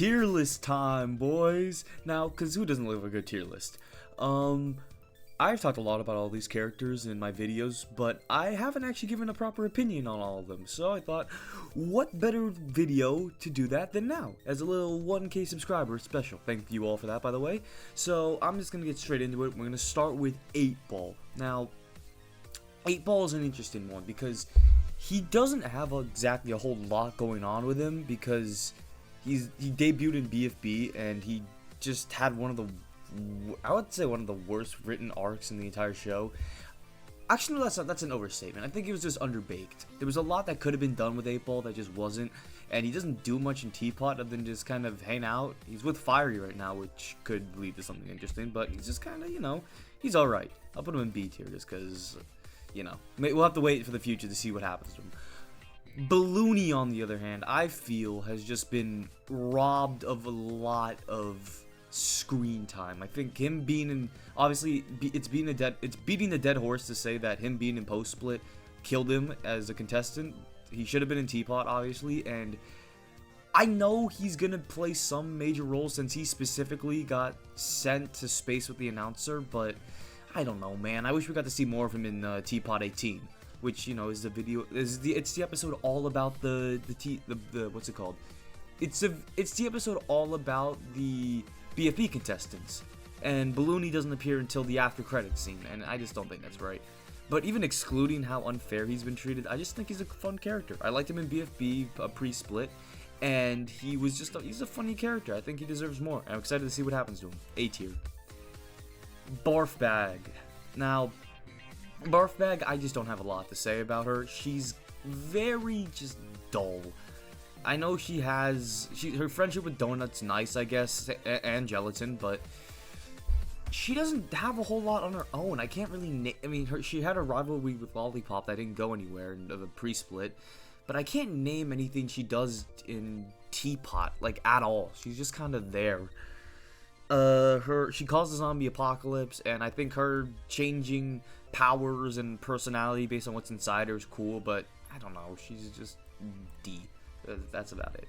Tier list time, boys. Now, because who doesn't love a good tier list? I've talked a lot about all these characters in my videos, but I haven't actually given a proper opinion on all of them. So I thought, what better video to do that than now, as a little 1K subscriber special. Thank you all for that, by the way. So I'm just going to get straight into it. We're going to start with 8-Ball. Now, 8-Ball is an interesting one, because he doesn't have exactly a whole lot going on with him, because he debuted in BFB, and he just had one of the, I would say, one of the worst written arcs in the entire show. Actually, no, that's an overstatement. I think he was just underbaked. There was a lot that could have been done with 8-Ball that just wasn't, and he doesn't do much in Teapot other than just kind of hang out. He's with Fiery right now, which could lead to something interesting, but he's just kind of, he's alright. I'll put him in B tier just because, we'll have to wait for the future to see what happens to him. Balloony, on the other hand, I feel has just been robbed of a lot of screen time. I think him being in, obviously it's beating the dead horse to say that him being in post split killed him as a contestant. He should have been in Teapot, obviously, and I know he's gonna play some major role since he specifically got sent to space with the announcer, but I don't know, man. I wish we got to see more of him in Teapot 18, which, is the video, it's the episode all about the what's it called? It's the episode all about the BFB contestants, and Balloony doesn't appear until the after credits scene, and I just don't think that's right. But even excluding how unfair he's been treated, I just think he's a fun character. I liked him in BFB pre-split, and he's a funny character. I think he deserves more. I'm excited to see what happens to him. A tier. Barf Bag. Now, Barf Bag, I just don't have a lot to say about her. She's very just dull. I know her friendship with Donut's nice, I guess, and Gelatin, but she doesn't have a whole lot on her own. I can't really she had a rivalry with Lollipop that didn't go anywhere in the pre-split, but I can't name anything she does in Teapot, like, at all. She's just kind of there. She caused the zombie apocalypse, and I think her changing powers and personality based on what's inside her is cool, but I don't know, she's just D. That's about it.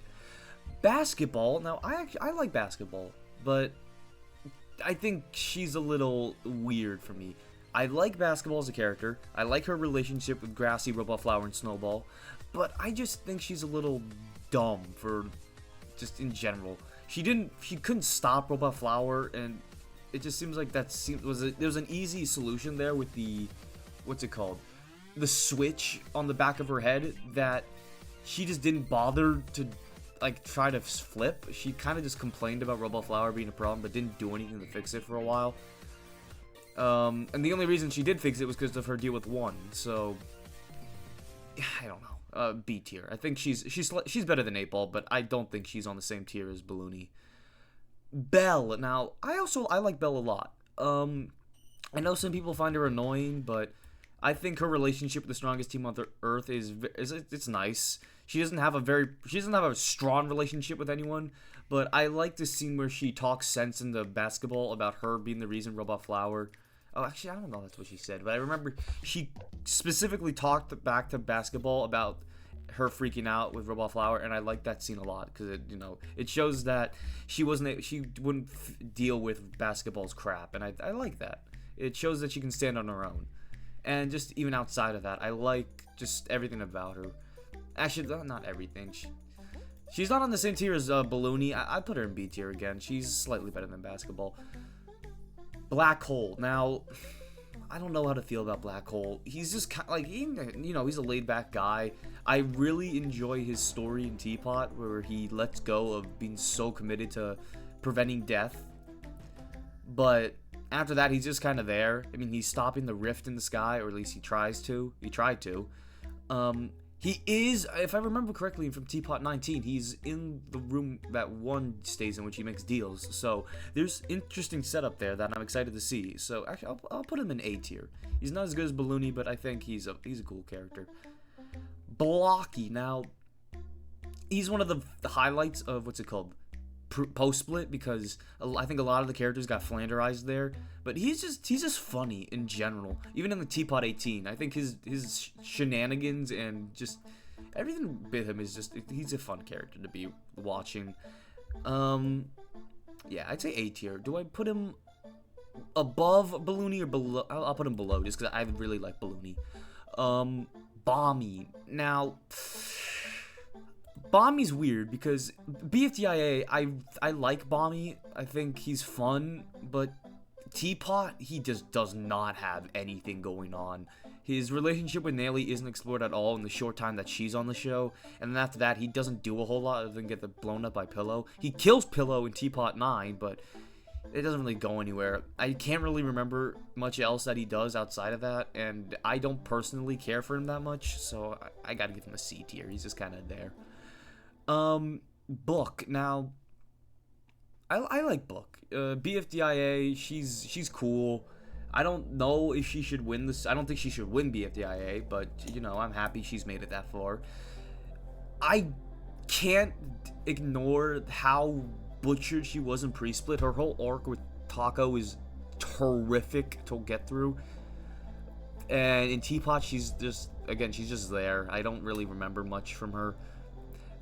Basketball. Now, I like basketball, but I think she's a little weird for me. I like basketball as a character. I like her relationship with Grassy, Robot Flower, and Snowball, but I just think she's a little dumb for just in general. She couldn't stop Robot Flower, and it just seems like there was an easy solution there with the, what's it called? The switch on the back of her head that she just didn't bother to, like, try to flip. She kind of just complained about Robot Flower being a problem, but didn't do anything to fix it for a while. And the only reason she did fix it was because of her deal with One. So, I don't know. B tier. I think she's better than 8-Ball, but I don't think she's on the same tier as Balloony. Belle. Now, I like Belle a lot. I know some people find her annoying, but I think her relationship with the strongest team on the Earth it's nice. She doesn't have a strong relationship with anyone, but I like the scene where she talks sense in the basketball about her being the reason Robot Flower. Oh, actually, I don't know if that's what she said, but I remember she specifically talked back to basketball about her freaking out with Robot Flower, and I like that scene a lot because it shows that she wouldn't deal with basketball's crap, and I like that. It shows that she can stand on her own. And just even outside of that, I like just everything about her. Actually, not everything. She's not on the same tier as Balloony. I'd put her in B tier again. She's slightly better than basketball. Black Hole. Now, I don't know how to feel about Black Hole. He's just kind of like, he's a laid-back guy. I really enjoy his story in Teapot, where he lets go of being so committed to preventing death. But after that, he's just kind of there. I mean, he's stopping the rift in the sky, or at least he tried to. He is, if I remember correctly from Teapot 19, he's in the room that One stays in, which he makes deals. So there's interesting setup there that I'm excited to see. So actually, I'll put him in A tier. He's not as good as Balloony, but I think he's a cool character. Blocky. Now, he's one of the highlights of, what's it called? Post-split, because I think a lot of the characters got flanderized there, but he's just funny in general. Even in the Teapot 18, I think his shenanigans and just everything with him is just, he's a fun character to be watching. Yeah, I'd say A tier. Do I put him above Balloony or below? I'll put him below just because I really like Balloony. Bommy. Now, Bommy's weird because BFDIA, I like Bommy. I think he's fun, but Teapot, he just does not have anything going on. His relationship with Nelly isn't explored at all in the short time that she's on the show, and then after that, he doesn't do a whole lot other than get blown up by Pillow. He kills Pillow in Teapot 9, but it doesn't really go anywhere. I can't really remember much else that he does outside of that, and I don't personally care for him that much, so I gotta give him a C tier. He's just kind of there. Book. Now, I like Book. BFDIA, she's cool. I don't know if she should win this. I don't think she should win BFDIA, but, you know, I'm happy she's made it that far. I can't ignore how butchered she was in pre-split. Her whole arc with Taco is horrific to get through. And in Teapot, she's just there. I don't really remember much from her.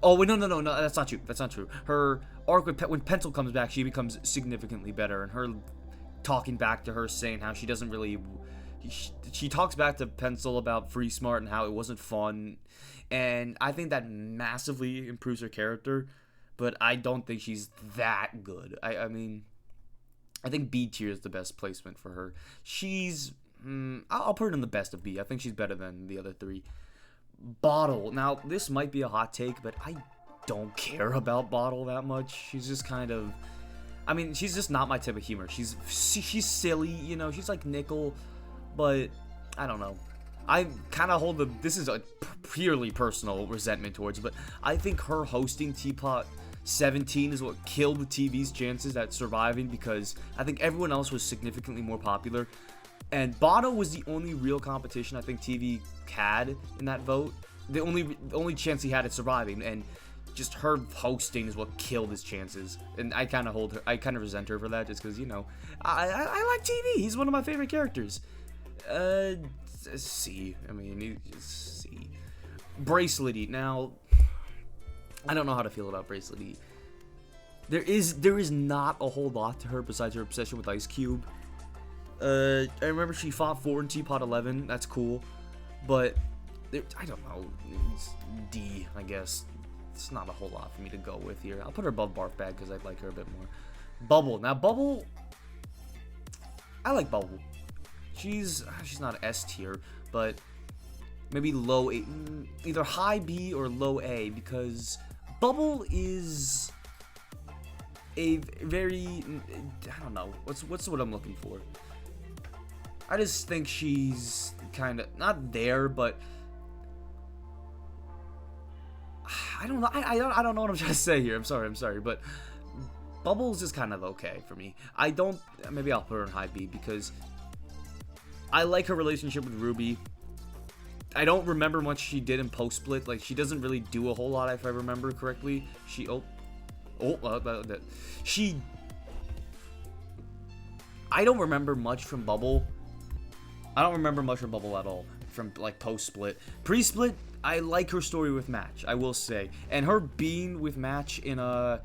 Oh, wait, no, that's not true. That's not true. Her arc with when Pencil comes back, she becomes significantly better. And her talking back to her, saying how she doesn't really... She talks back to Pencil about Free Smart and how it wasn't fun. And I think that massively improves her character. But I don't think she's that good. I mean, I think B tier is the best placement for her. She's... I'll put her in the best of B. I think she's better than the other three. Bottle. Now, this might be a hot take, but I don't care about Bottle that much. She's just kind of... I mean, she's just not my type of humor. She's silly, you know. She's like Nickel, but I don't know. I kind of hold the... This is a purely personal resentment towards her, but I think her hosting Teapot 17 is what killed the TV's chances at surviving, because I think everyone else was significantly more popular. And Bono was the only real competition I think TV had in that vote. The only chance he had at surviving, and just her hosting is what killed his chances. And I kind of resent her for that, just because, you know, I like TV. He's one of my favorite characters. C. I mean, C. Bracelety. Now, I don't know how to feel about Bracelety. There is not a whole lot to her besides her obsession with Ice Cube. I remember she fought 4 in Teapot 11. That's cool. But, I don't know. It's D, I guess. It's not a whole lot for me to go with here. I'll put her above Barf Bag because I like her a bit more. Bubble. Now, Bubble... I like Bubble. She's not S tier, but maybe low A. Either high B or low A, because Bubble is a very... I don't know. What's what I'm looking for? I just think she's kind of not there, but I don't know. I don't know what I'm trying to say here. I'm sorry, but Bubble's just kind of okay for me. Maybe I'll put her in high B because I like her relationship with Ruby. I don't remember much she did in post split. Like, she doesn't really do a whole lot if I remember correctly. I don't remember much from Bubble. I don't remember much from Bubble at all, from, like, post-split. Pre-split, I like her story with Match, I will say. And her being with Match in a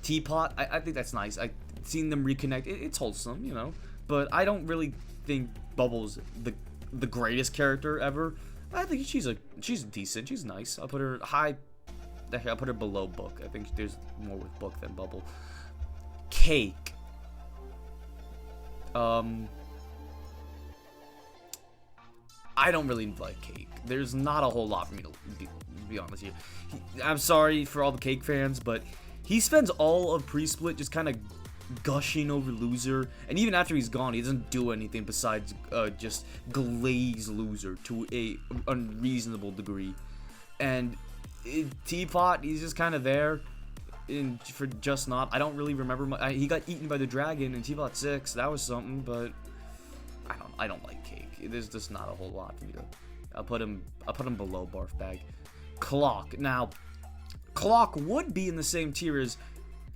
Teapot, I think that's nice. I've seen them reconnect. It's wholesome, you know. But I don't really think Bubble's the greatest character ever. I think she's decent. She's nice. I'll put her high. I'll put her below Book. I think there's more with Book than Bubble. Cake. I don't really like Cake. There's not a whole lot for me to be honest here. I'm sorry for all the Cake fans, but he spends all of pre-split just kind of gushing over Loser, and even after he's gone, he doesn't do anything besides just glaze Loser to a unreasonable degree. And in Teapot, he's just kind of there for just not. I don't really remember much. He got eaten by the dragon in Teapot 6. That was something, but I don't like Cake. There's just not a whole lot for me to. I'll put him below Barf Bag. Clock. Now, Clock would be in the same tier as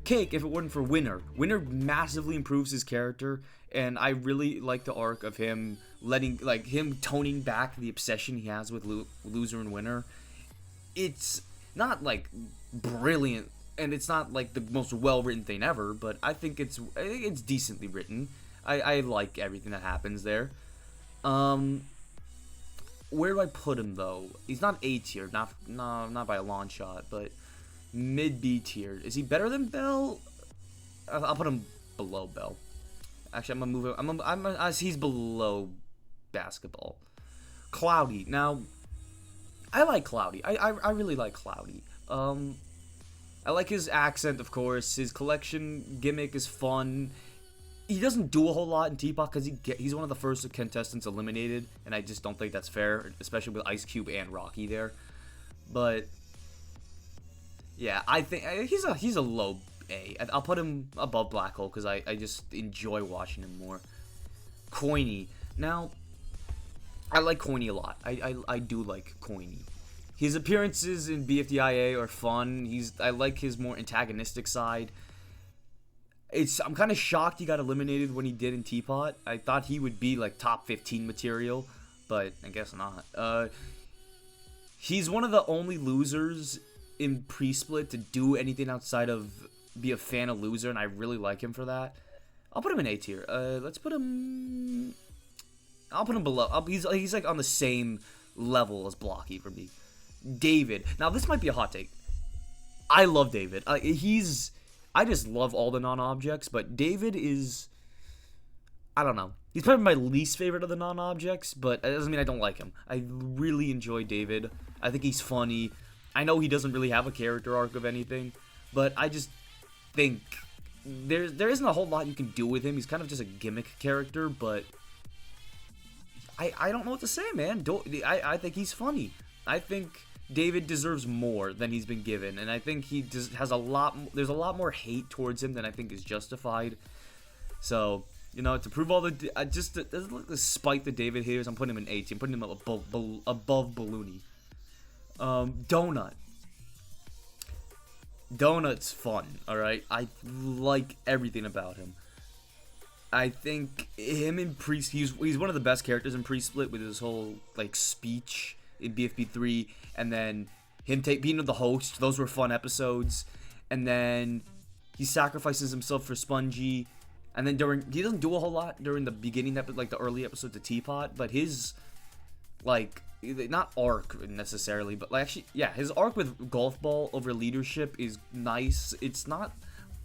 Cake if it weren't for Winner. Winner massively improves his character, and I really like the arc of him him toning back the obsession he has with Loser and Winner. It's not like brilliant and it's not like the most well-written thing ever, but I think it's decently written. I like everything that happens there. Where do I put him though? He's not A tier, not by a long shot, but mid B tier. Is he better than Bell? I'll put him below Bell. Actually, I'm gonna move him. He's below Basketball. Cloudy. Now, I like Cloudy. I really like Cloudy. I like his accent, of course. His collection gimmick is fun. He doesn't do a whole lot in Teapot because he's one of the first contestants eliminated, and I just don't think that's fair, especially with Ice Cube and Rocky there. But yeah, I think he's a low A. I'll put him above Black Hole because I just enjoy watching him more. Coiny. Now, I like Coiny a lot. I do like Coiny. His appearances in BFDI are fun. I like his more antagonistic side. I'm kind of shocked he got eliminated when he did in Teapot. I thought he would be like top 15 material, but I guess not. He's one of the only losers in pre-split to do anything outside of be a fan of loser, and I really like him for that. I'll put him in A tier. Let's put him. I'll put him below. He's like on the same level as Blocky for me. David. Now this might be a hot take. I love David. I just love all the non-objects, but David is, I don't know. He's probably my least favorite of the non-objects, but that doesn't mean I don't like him. I really enjoy David. I think he's funny. I know he doesn't really have a character arc of anything, but I just think there isn't a whole lot you can do with him. He's kind of just a gimmick character, but I don't know what to say, man. I think he's funny. I think David deserves more than he's been given, and I think he has there's a lot more hate towards him than I think is justified. So, you know, to prove all despite the David haters, I'm putting him in 8. I'm putting him above Balloony. Donut's fun, alright? I like everything about him. I think him in he's one of the best characters in pre-split with his whole, like, speech in BFB 3, and then him being the host. Those were fun episodes. And then he sacrifices himself for Spongy, and then he doesn't do a whole lot during the beginning like the early episodes of Teapot, but his, like, not arc necessarily, but like actually, yeah, his arc with Golf Ball over leadership is nice. It's not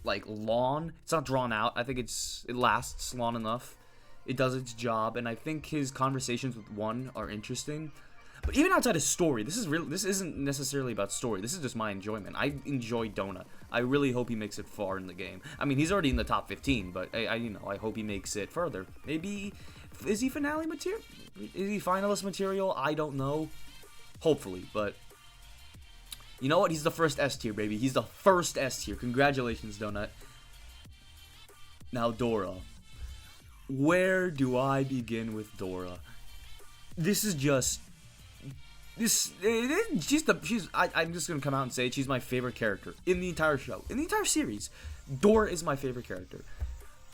like long, it's not drawn out. I think it lasts long enough. It does its job, and I think his conversations with One are interesting. But even outside of story, this isn't necessarily about story. This is just my enjoyment. I enjoy Donut. I really hope he makes it far in the game. I mean, he's already in the top 15, but I hope he makes it further. Maybe, is he finale material? Is he finalist material? I don't know. Hopefully, but you know what? He's the first S tier, baby. He's the first S tier. Congratulations, Donut. Now, Dora. Where do I begin with Dora? This is just... I'm just gonna come out and say she's my favorite character in the entire show, in the entire series. Dora is my favorite character.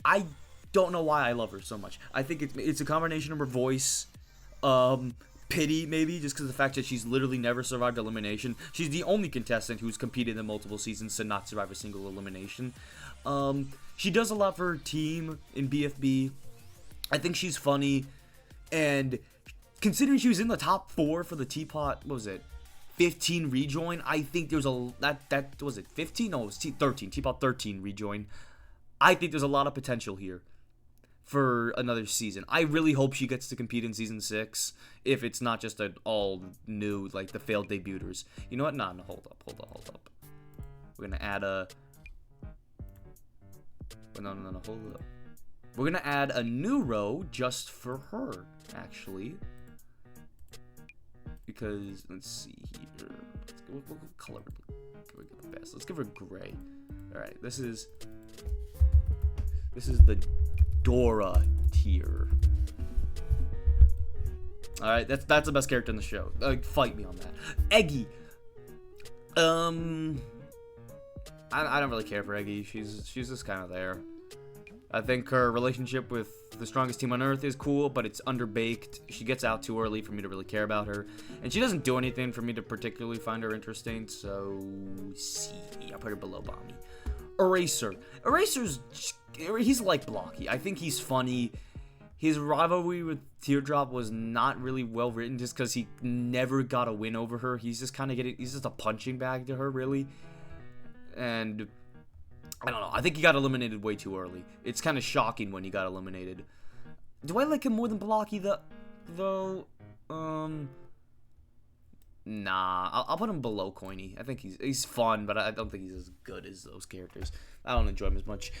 I don't know why I love her so much. I think it's a combination of her voice, pity maybe, just because of the fact that she's literally never survived elimination. She's the only contestant who's competed in multiple seasons to not survive a single elimination. She does a lot for her team in BFB. I think she's funny, and considering she was in the top 4 for the Teapot, what was it, 15 rejoin, I think there's that was it 15? No, it was 13, Teapot 13 rejoin. I think there's a lot of potential here for another season. I really hope she gets to compete in season 6, if it's not just an all new, like the failed debuters. You know what? No, hold up. We're gonna add a... No, hold up. We're gonna add a new row just for her, actually. Because, let's see here. What color can we get the best? Let's give her gray. Alright, this is the Dora tier. Alright, that's the best character in the show. Fight me on that. Eggy. I don't really care for Eggy. She's just kind of there. I think her relationship with the strongest team on Earth is cool, but it's underbaked. She gets out too early for me to really care about her. And she doesn't do anything for me to particularly find her interesting, so C. I'll put her below Bommy. Eraser. He's like Blocky. I think he's funny. His rivalry with Teardrop was not really well written just because he never got a win over her. He's just kind of he's just a punching bag to her, really. And I don't know. I think he got eliminated way too early. It's kind of shocking when he got eliminated. Do I like him more than Blocky though? Nah, I'll put him below Coiny. I think he's fun, but I don't think he's as good as those characters. I don't enjoy him as much.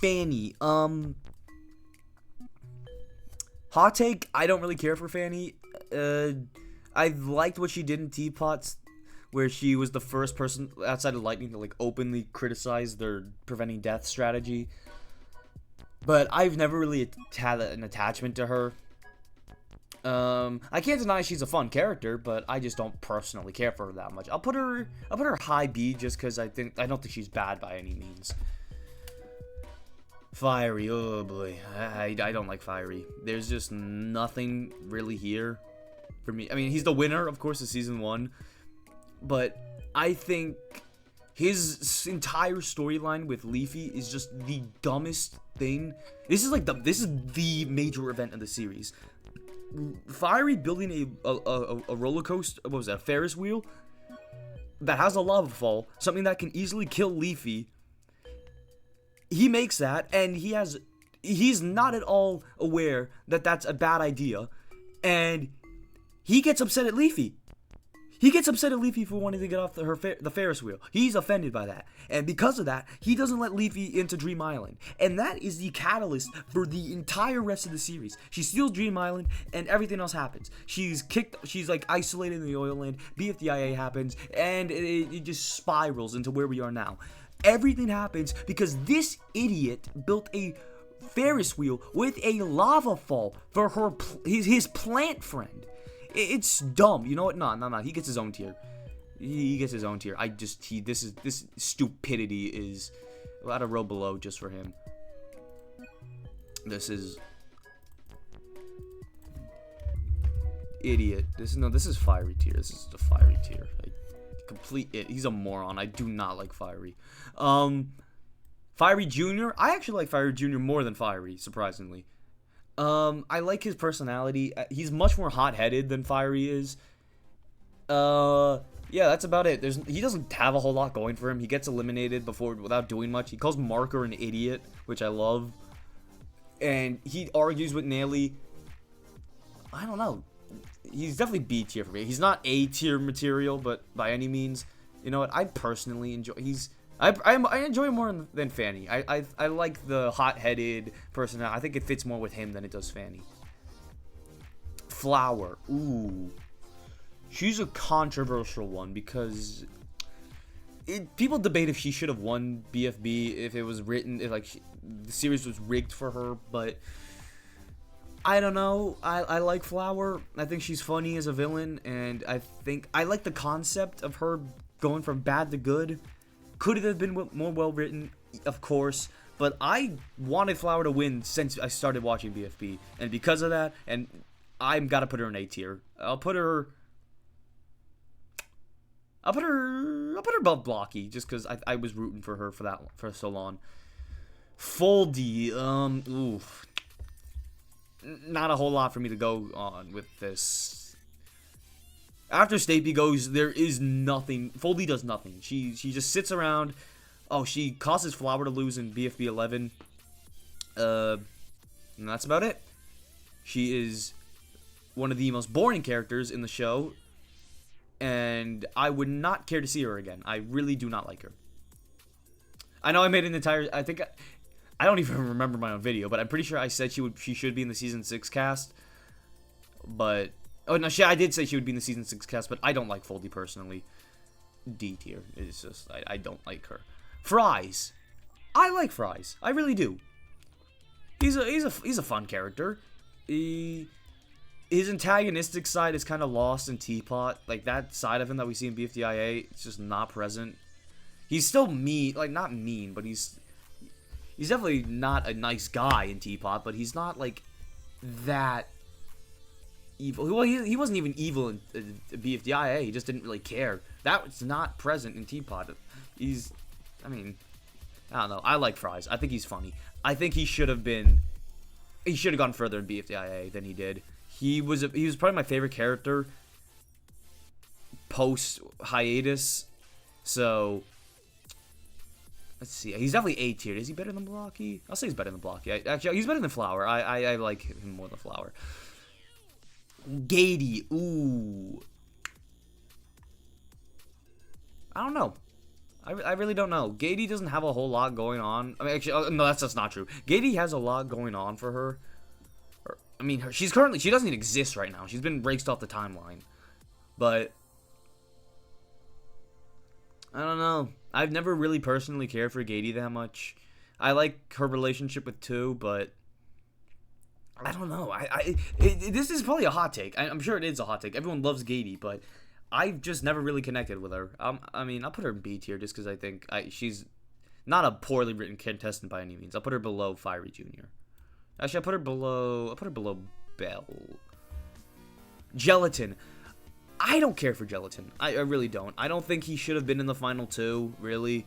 Fanny, hot take, I don't really care for Fanny. I liked what she did in Teapots, where she was the first person outside of Lightning to like openly criticize their preventing death strategy. But I've never really had an attachment to her. I can't deny she's a fun character, but I just don't personally care for her that much. I'll put her high B just because I don't think she's bad by any means. Fiery, oh boy, I don't like Fiery. There's just nothing really here for me. I mean, he's the winner, of course, of season 1, but I think his entire storyline with Leafy is just the dumbest thing. This is the major event of the series. Fiery building a roller coaster, what was that, a Ferris wheel that has a lava fall, something that can easily kill Leafy. He makes that, and he's not at all aware that that's a bad idea, and he gets upset at Leafy. He gets upset at Leafy for wanting to get off the Ferris wheel. He's offended by that. And because of that, he doesn't let Leafy into Dream Island. And that is the catalyst for the entire rest of the series. She steals Dream Island, and everything else happens. She's like isolated in the oil land. BFDI happens, and it just spirals into where we are now. Everything happens because this idiot built a Ferris wheel with a lava fall for his plant friend. It's dumb. You know what? No. He gets his own tier. He gets his own tier. This stupidity is at a row below just for him. This is idiot. This is Fiery tier. This is the Fiery tier. Complete it. He's a moron. I do not like Fiery. Fiery Jr. I actually like Fiery Jr. more than Fiery, surprisingly. I like his personality. He's much more hot-headed than Fiery is. Yeah, that's about it. He doesn't have a whole lot going for him. He gets eliminated without doing much. He calls Marker an idiot, which I love. And he argues with Nelly. I don't know. He's definitely B tier for me. He's not A tier material, but by any means, you know what? I personally enjoy. I enjoy him more than Fanny. I like the hot-headed personality. I think it fits more with him than it does Fanny. Flower. Ooh. She's a controversial one because people debate if she should have won BFB, if it was written, the series was rigged for her, but I don't know. I like Flower. I think she's funny as a villain, and I like the concept of her going from bad to good. Could it have been more well written? Of course, but I wanted Flower to win since I started watching BFB, and because of that, and I'm gotta put her in A tier. I'll put her above Blocky just because I was rooting for her for so long. Foldy, oof. Not a whole lot for me to go on with this. After Stapy goes, there is nothing. Foldy does nothing. She just sits around. Oh, she causes Flower to lose in BFB 11. And that's about it. She is one of the most boring characters in the show, and I would not care to see her again. I really do not like her. I know I made an entire. I don't even remember my own video, but I'm pretty sure I said she should be in the season 6 cast. But oh no, I did say she would be in the season 6 cast, but I don't like Foldy personally. D tier. It's just I don't like her. Fries. I like Fries. I really do. He's a fun character. His antagonistic side is kind of lost in Teapot. Like that side of him that we see in BFDIA, it's just not present. He's still mean, like not mean, but he's He's definitely not a nice guy in Teapot, but he's not, like, that evil. Well, he wasn't even evil in BFDI. He just didn't really care. That was not present in Teapot. I mean, I don't know. I like Fries. I think he's funny. I think he should have gone further in BFDIA than he did. He was probably my favorite character post hiatus. So let's see. He's definitely A tier. Is he better than Blocky? I'll say he's better than Blocky. Actually, he's better than Flower. I like him more than Flower. Gatey. Ooh. I don't know. I really don't know. Gatey doesn't have a whole lot going on. I mean, actually, no, that's not true. Gatey has a lot going on for her. I mean, she doesn't even exist right now. She's been raked off the timeline. But I don't know. I've never really personally cared for Gatey that much. I like her relationship with Tu, but I don't know. This is probably a hot take. I'm sure it is a hot take. Everyone loves Gatey, but I've just never really connected with her. I mean, I'll put her in B tier just because I think she's not a poorly written contestant by any means. I'll put her below Fiery Jr. Actually, I'll put her below Bell. Gelatin. I don't care for Gelatin. I really don't. I don't think he should have been in the final two, really.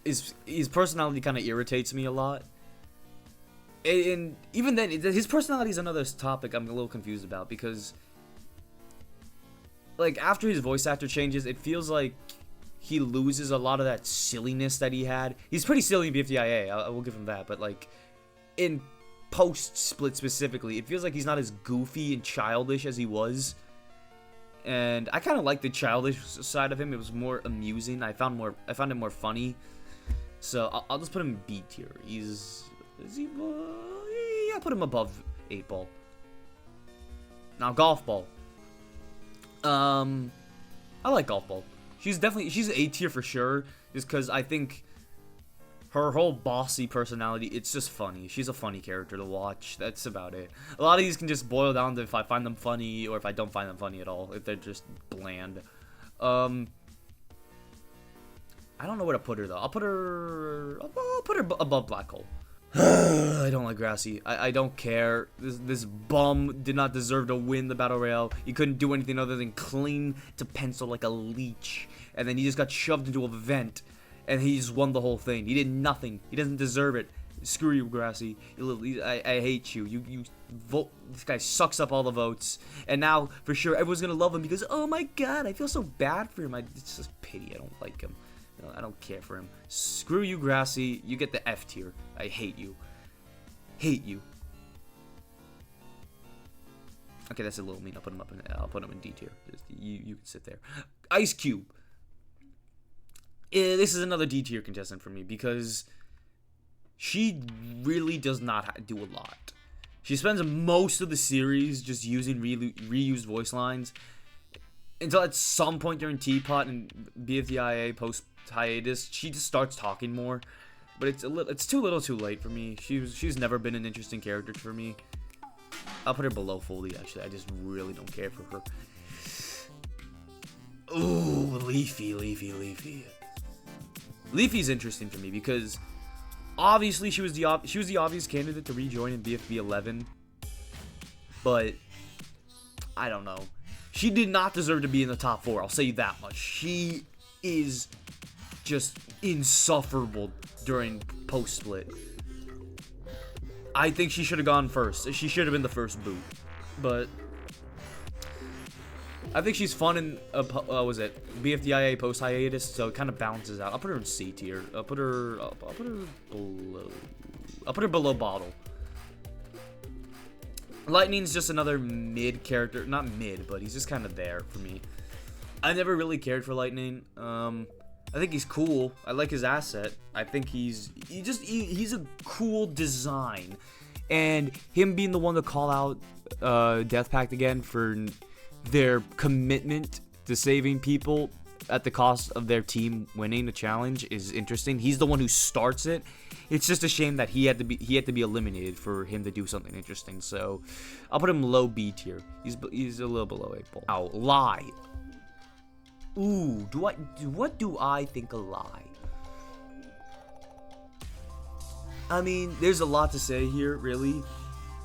His personality kind of irritates me a lot. And even then, his personality is another topic I'm a little confused about, because like after his voice actor changes, it feels like he loses a lot of that silliness that he had. He's pretty silly in BFDIA, I will give him that, but like in post-split specifically, it feels like he's not as goofy and childish as he was. And I kind of like the childish side of him. It was more amusing. I found it more funny. So I'll just put him in B tier. I'll put him above 8 Ball. Now Golf Ball. I like Golf Ball. She's A tier for sure, just because I think her whole bossy personality, it's just funny. She's a funny character to watch. That's about it. A lot of these can just boil down to if I find them funny or if I don't find them funny at all. If they're just bland. I don't know where to put her though. I'll put her above Black Hole. I don't like Grassy. I don't care. This bum did not deserve to win the Battle Royale. He couldn't do anything other than cling to pencil like a leech. And then he just got shoved into a vent. And he just won the whole thing. He did nothing. He doesn't deserve it. Screw you, Grassy. I hate you. You vote. This guy sucks up all the votes. And now, for sure, everyone's going to love him because, oh my god, I feel so bad for him. It's just pity. I don't like him. No, I don't care for him. Screw you, Grassy. You get the F tier. I hate you. Hate you. Okay, that's a little mean. I'll put him in D tier. You can sit there. Ice Cube. This is another D tier contestant for me because she really does not do a lot. She spends most of the series just using reused voice lines until at some point during Teapot and BFDIA post hiatus, she just starts talking more. But it's too little, too late for me. She's never been an interesting character for me. I'll put her below Foley. Actually, I just really don't care for her. Ooh, Leafy. Leafy's interesting for me because obviously she was the obvious candidate to rejoin in BFB 11, but I don't know. She did not deserve to be in the top 4. I'll say you that much. She is just insufferable during post-split. I think she should have gone first. She should have been the first boot. But I think she's fun in BFDIA post hiatus, so it kind of balances out. I'll put her in C tier. I'll put her below Bottle. Lightning's just another mid character. Not mid, but he's just kind of there for me. I never really cared for Lightning. I think he's cool. I like his asset. I think he's a cool design. And him being the one to call out Death Pact again for their commitment to saving people at the cost of their team winning the challenge is interesting. He's the one who starts it. It's just a shame that he had to be eliminated for him to do something interesting. So I'll put him low B tier. He's a little below 8 Ball. Ow, Lie. Ooh, what do I think of Lie? I mean, there's a lot to say here, really.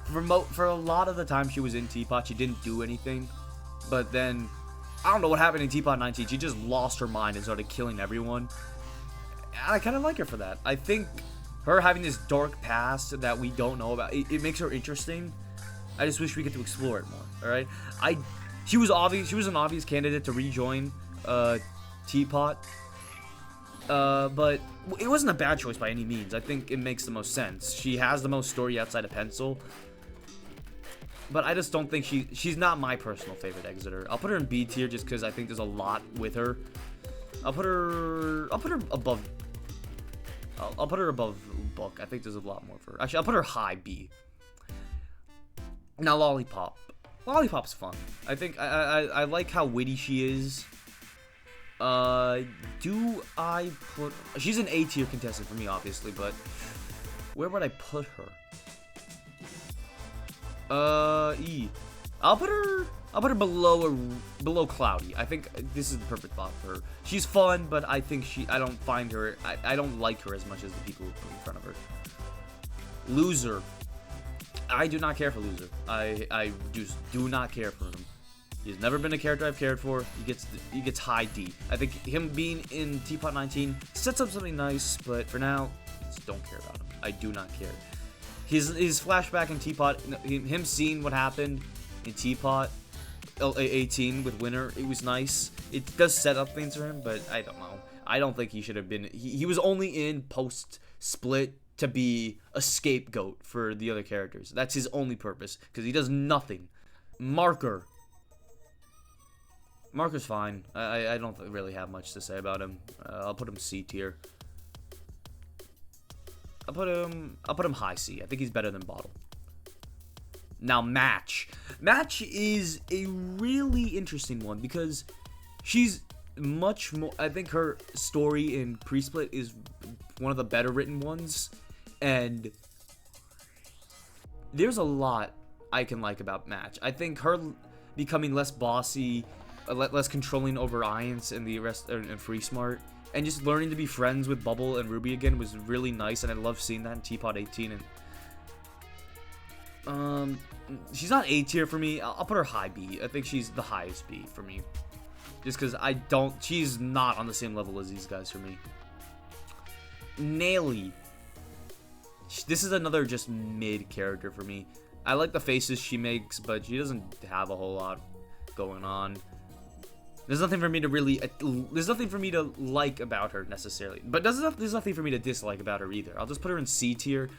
For a lot of the time she was in Teapot, she didn't do anything. But then, I don't know what happened in Teapot 19. She just lost her mind and started killing everyone. And I kind of like her for that. I think her having this dark past that we don't know about, it makes her interesting. I just wish we get to explore it more. All right, she was an obvious candidate to rejoin Teapot. But it wasn't a bad choice by any means. I think it makes the most sense. She has the most story outside of Pencil. But I just don't think she's not my personal favorite Exeter. I'll put her in B tier just because I think there's a lot with her. I'll put her above Book. I think there's a lot more for her. Actually, I'll put her high B. Now Lollipop. Lollipop's fun. I think I like how witty she is. Do I put... She's an A tier contestant for me, obviously, but where would I put her? E. I'll put her below Cloudy. I think this is the perfect spot for her. She's fun, but I think I don't like her as much as the people who put in front of her. Loser. I do not care for Loser. I just do not care for him. He's never been a character I've cared for. He gets high D. I think him being in Teapot 19 sets up something nice, but for now, just don't care about him. I do not care. His flashback in Teapot, him seeing what happened in Teapot 18 with Winter, it was nice. It does set up things for him, but I don't know. I don't think he should have been. He was only in post-split to be a scapegoat for the other characters. That's his only purpose, because he does nothing. Marker. Marker's fine. I don't really have much to say about him. I'll put him C tier. I'll put him high C. I think he's better than Bottle. Now Match. Match is a really interesting one because she's much more. I think her story in Pre-Split is one of the better written ones, and there's a lot I can like about Match. I think her becoming less bossy, less controlling over Iance and the rest, and Free Smart, and just learning to be friends with Bubble and Ruby again was really nice, and I love seeing that in Teapot 18. And she's not A tier for me. I'll put her high B. I think she's the highest B for me, just because she's not on the same level as these guys for me. Naily. This is another just mid character for me. I like the faces she makes, but she doesn't have a whole lot going on. There's nothing for me to like about her necessarily, but there's nothing for me to dislike about her either. I'll just put her in C tier.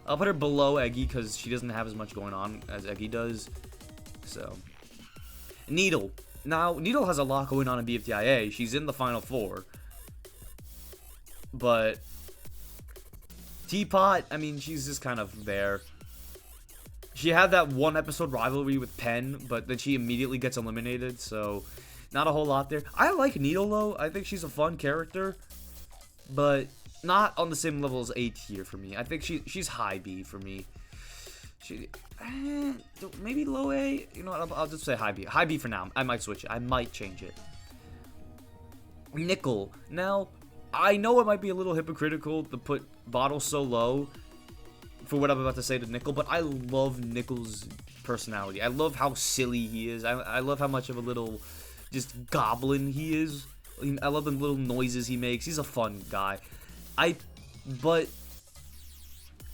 I'll put her below Eggy because she doesn't have as much going on as Eggy does. So, Needle. Now, Needle has a lot going on in BFDIA. She's in the Final Four, but Teapot, I mean, she's just kind of there. She had that one episode rivalry with Penn, but then she immediately gets eliminated, so not a whole lot there. I like Needle, though. I think she's a fun character, but not on the same level as A tier for me. I think she's high B for me. Maybe low A? You know what, I'll just say high B. High B for now. I might switch it. I might change it. Nickel. Now, I know it might be a little hypocritical to put Bottle so low for what I'm about to say to Nickel, but I love Nickel's personality. I love how silly he is. I love how much of a little just goblin he is. I love the little noises he makes. He's a fun guy. But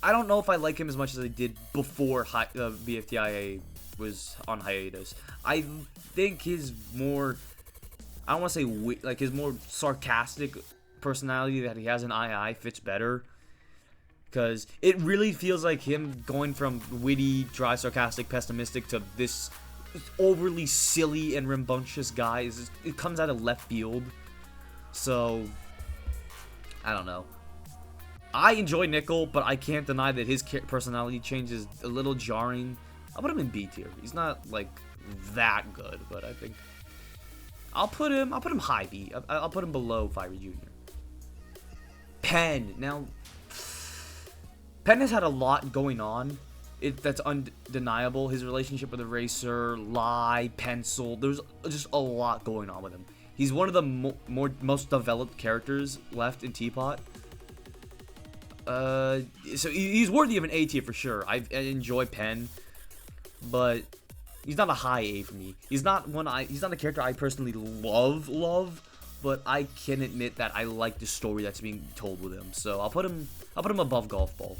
I don't know if I like him as much as I did before BFDIA was on hiatus. I think his more, I don't want to say like his more sarcastic personality that he has in II fits better, because it really feels like him going from witty, dry, sarcastic, pessimistic to this overly silly and rambunctious guy. It comes out of left field. So I don't know. I enjoy Nickel, but I can't deny that his personality change is a little jarring. I'll put him in B tier. He's not like that good, but I think I'll put him high B. I'll put him below Fiery Jr. Penn. Now, Penn has had a lot going on. That's undeniable. His relationship with Eraser, Lie, Pencil. There's just a lot going on with him. He's one of the most developed characters left in Teapot. So he's worthy of an A tier for sure. I enjoy Pen, but he's not a high A for me. He's not a character I personally love, but I can admit that I like the story that's being told with him. So I'll put him above Golf Ball.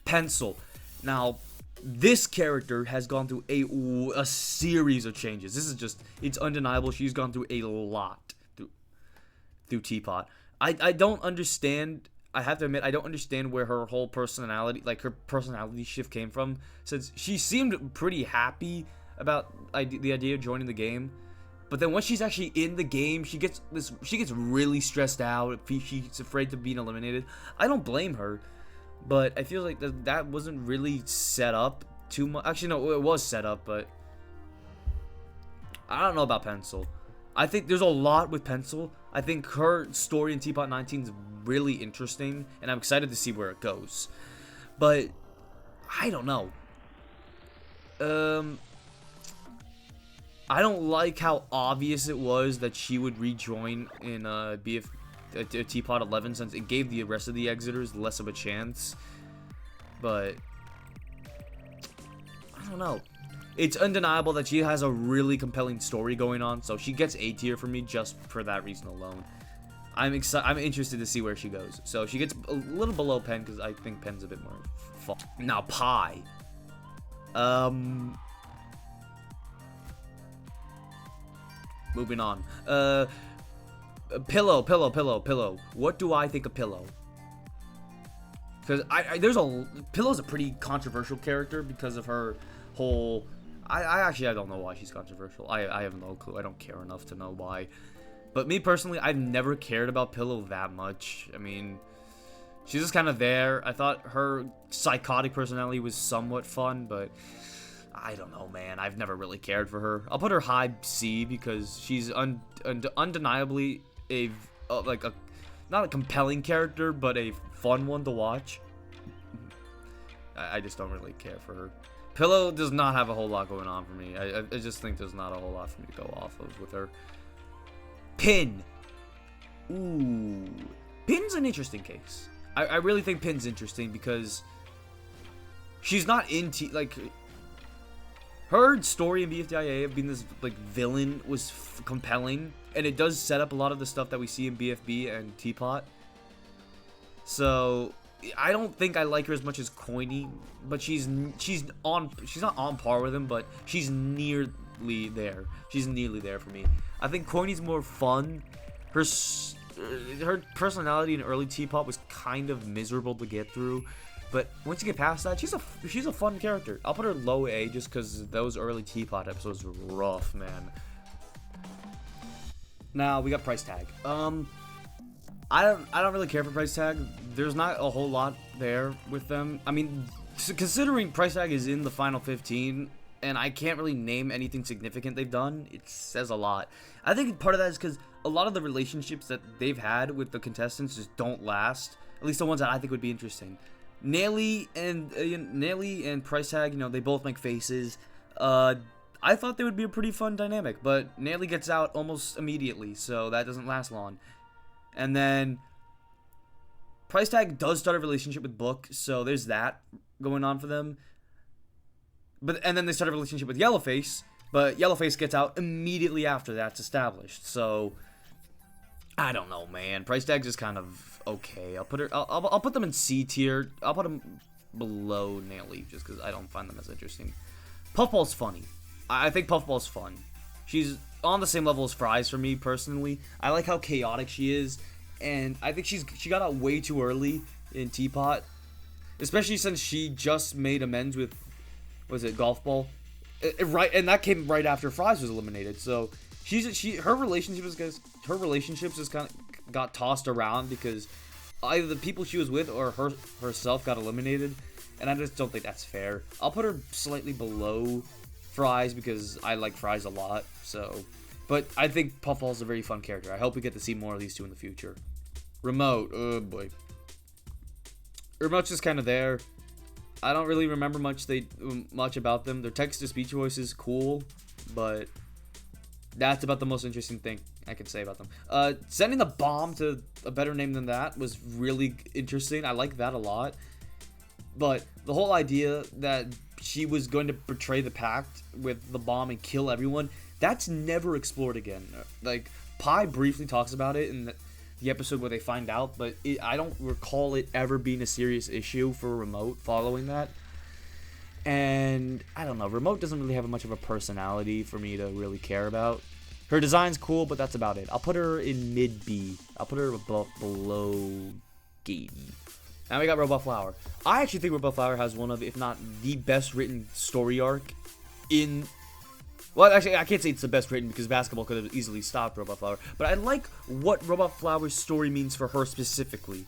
Pencil. Now, this character has gone through a series of changes. This is just, it's undeniable. She's gone through a lot through Teapot. I don't understand. I have to admit, I don't understand where her whole personality, like her personality shift came from, since she seemed pretty happy about the idea of joining the game. But then once she's actually in the game, she gets really stressed out. She's afraid of being eliminated. I don't blame her, but I feel like that wasn't really set up too much. Actually, no, it was set up, but I don't know about Pencil. I think there's a lot with Pencil. I think her story in Teapot 19 is really interesting, and I'm excited to see where it goes. But I don't know. I don't like how obvious it was that she would rejoin in Teapot 11, since it gave the rest of the Exiters less of a chance. But I don't know. It's undeniable that she has a really compelling story going on, so she gets A tier for me just for that reason alone. I'm interested to see where she goes. So she gets a little below Pen because I think Pen's a bit more fun. Now Pie. Moving on. Pillow. What do I think of Pillow? Because Pillow's a pretty controversial character because of her whole. I don't know why she's controversial. I have no clue. I don't care enough to know why. But me personally, I've never cared about Pillow that much. I mean, she's just kind of there. I thought her psychotic personality was somewhat fun, but I don't know, man. I've never really cared for her. I'll put her high C because she's undeniably not a compelling character, but a fun one to watch. I just don't really care for her. Pillow does not have a whole lot going on for me. I just think there's not a whole lot for me to go off of with her. Pin. Ooh. Pin's an interesting case. I really think Pin's interesting because she's not her story in BFDI of being this villain was compelling, and it does set up a lot of the stuff that we see in BFB and Teapot. So I don't think I like her as much as Coiny, but she's not on par with him, but she's nearly there. She's nearly there for me. I think Coiny's more fun. Her personality in early Teapot was kind of miserable to get through, but once you get past that, she's a fun character. I'll put her low A just because those early Teapot episodes were rough, man. Now we got Price Tag. I don't really care for Price Tag. There's not a whole lot there with them. I mean, considering Price Tag is in the final 15, and I can't really name anything significant they've done, it says a lot. I think part of that is because a lot of the relationships that they've had with the contestants just don't last. At least the ones that I think would be interesting. Nelly and Price Tag, they both make faces. I thought they would be a pretty fun dynamic, but Nelly gets out almost immediately, so that doesn't last long. And then Price Tag does start a relationship with Book, so there's that going on for them. And then they start a relationship with Yellowface, but Yellowface gets out immediately after that's established. So I don't know, man. Price Tag's just kind of okay. I'll put them in C tier. I'll put them below Nelly just because I don't find them as interesting. Puffball's funny. I think Puffball's fun. She's on the same level as Fries for me personally. I like how chaotic she is, and I think she got out way too early in Teapot, especially since she just made amends with, Golf Ball, right? And that came right after Fries was eliminated. So her relationships just kind of got tossed around because either the people she was with or herself got eliminated, and I just don't think that's fair. I'll put her slightly below Fries because I like Fries a lot. So, but I think Puffball's a very fun character. I hope we get to see more of these two in the future. Remote, oh boy. Remote's just kind of there. I don't really remember much about them. Their text-to-speech voice is cool, but that's about the most interesting thing. I can say about them. Sending the bomb to a better name than that was really interesting. I like that a lot. But the whole idea that she was going to betray the pact with the bomb and kill everyone, that's never explored again. Like, Pi briefly talks about it in the episode where they find out, but I don't recall it ever being a serious issue for Remote following that. And I don't know, Remote doesn't really have much of a personality for me to really care about. Her design's cool, but that's about it. I'll put her in mid B. I'll put her below Gaten. Now we got Robot Flower. I actually think Robot Flower has one of, if not the best written story arc in... Well, actually, I can't say it's the best written because basketball could have easily stopped Robot Flower. But I like what Robot Flower's story means for her specifically.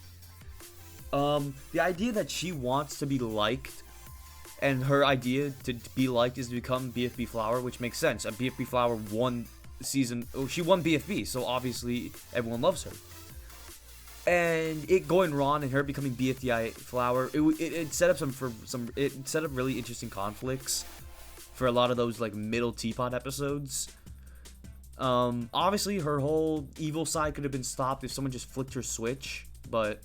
The idea that she wants to be liked, and her idea to be liked is to become BFB Flower, which makes sense. A BFB Flower won season... Oh, she won BFB, so obviously everyone loves her. And it going wrong and her becoming BFDI Flower, it set up it set up really interesting conflicts for a lot of those like middle teapot episodes. Obviously her whole evil side could have been stopped if someone just flicked her switch, but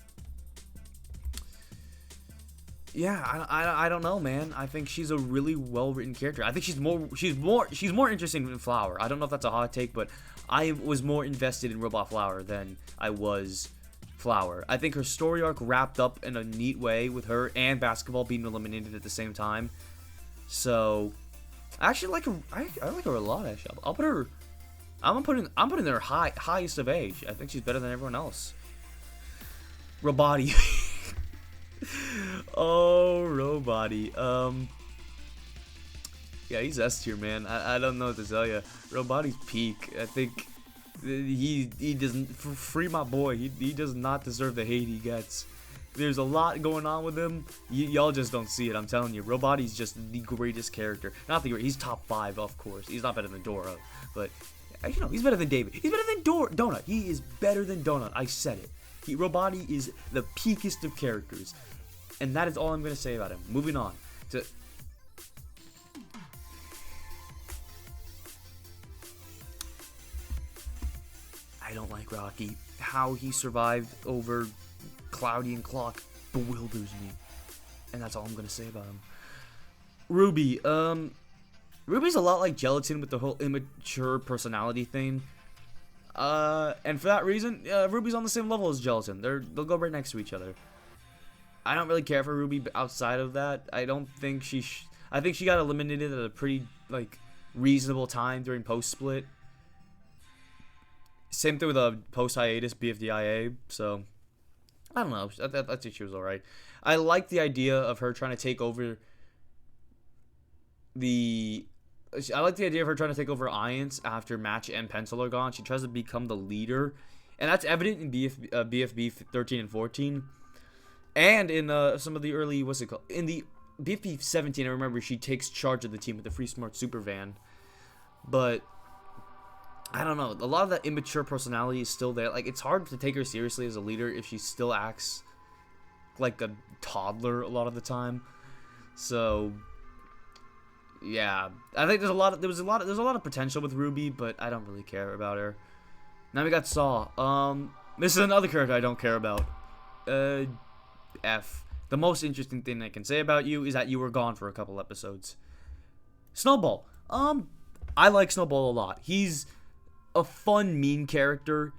yeah, I don't know, man. I think she's a really well written character. I think she's more interesting than Flower. I don't know if that's a hot take, but I was more invested in Robot Flower than I was Flower. I think her story arc wrapped up in a neat way with her and basketball being eliminated at the same time. So I actually like her. I like her a lot. Actually, I'll put her. I'm putting her highest of age. I think she's better than everyone else. Roboti. Oh, Roboti. Yeah, he's S tier, man. I don't know what to tell you. Roboti's peak. I think he doesn't free my boy. He does not deserve the hate he gets. There's a lot going on with him. Y'all just don't see it. I'm telling you, Roboti's just the greatest character. Not the greatest. He's top 5, of course. He's not better than Dora, but you know he's better than David. He's better than Donut. He is better than Donut. I said it. Roboti is the peakest of characters, and that is all I'm gonna say about him. Moving on to. I don't like Rocky. How he survived over Cloudy and Clock bewilders me. And that's all I'm going to say about him. Ruby. Ruby's a lot like Gelatin with the whole immature personality thing. And for that reason, Ruby's on the same level as Gelatin. They'll go right next to each other. I don't really care for Ruby outside of that. I don't think I think she got eliminated at a pretty, like, reasonable time during post-split. Same thing with a post-hiatus BFDIA, so I don't know. I think she was alright. I like the idea of her trying to take over Iance after Match and Pencil are gone. She tries to become the leader, and that's evident in BFB 13 and 14, and in some of the early in the BFB 17. I remember she takes charge of the team with the Free Smart Super Van, but I don't know. A lot of that immature personality is still there. Like, it's hard to take her seriously as a leader if she still acts like a toddler a lot of the time. So, yeah, I think there's a lot of potential with Ruby, but I don't really care about her. Now we got Saw. This is another character I don't care about. F. The most interesting thing I can say about you is that you were gone for a couple episodes. Snowball. I like Snowball a lot. He's a fun, mean character,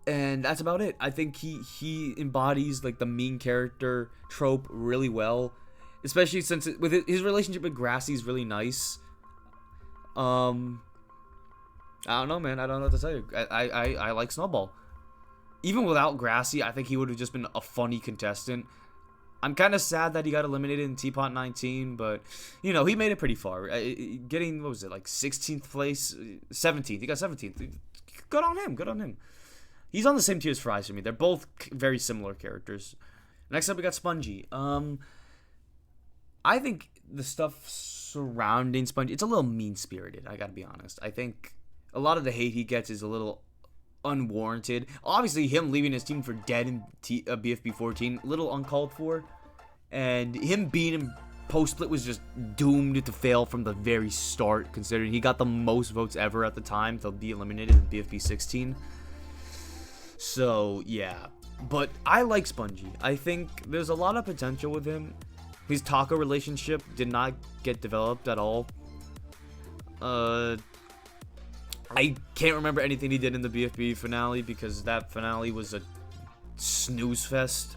and that's about it. I think he embodies like the mean character trope really well, especially since his relationship with Grassy is really nice. I don't know, man. I don't know what to tell you. I like Snowball. Even without Grassy, I think he would have just been a funny contestant. I'm kind of sad that he got eliminated in Teapot 19, but, you know, he made it pretty far. Getting, what was it, like 16th place? 17th. He got 17th. Good on him. Good on him. He's on the same tier as Fries for me. They're both very similar characters. Next up, we got Spongy. I think the stuff surrounding Spongy, it's a little mean-spirited, I gotta be honest. I think a lot of the hate he gets is a little unwarranted. Obviously, him leaving his team for dead in BFB 14, a little uncalled for, and him being post-split was just doomed to fail from the very start, considering he got the most votes ever at the time to be eliminated in BFB 16. So, yeah. But I like Spongy. I think there's a lot of potential with him. His Taco relationship did not get developed at all. I can't remember anything he did in the BFB finale because that finale was a snooze fest.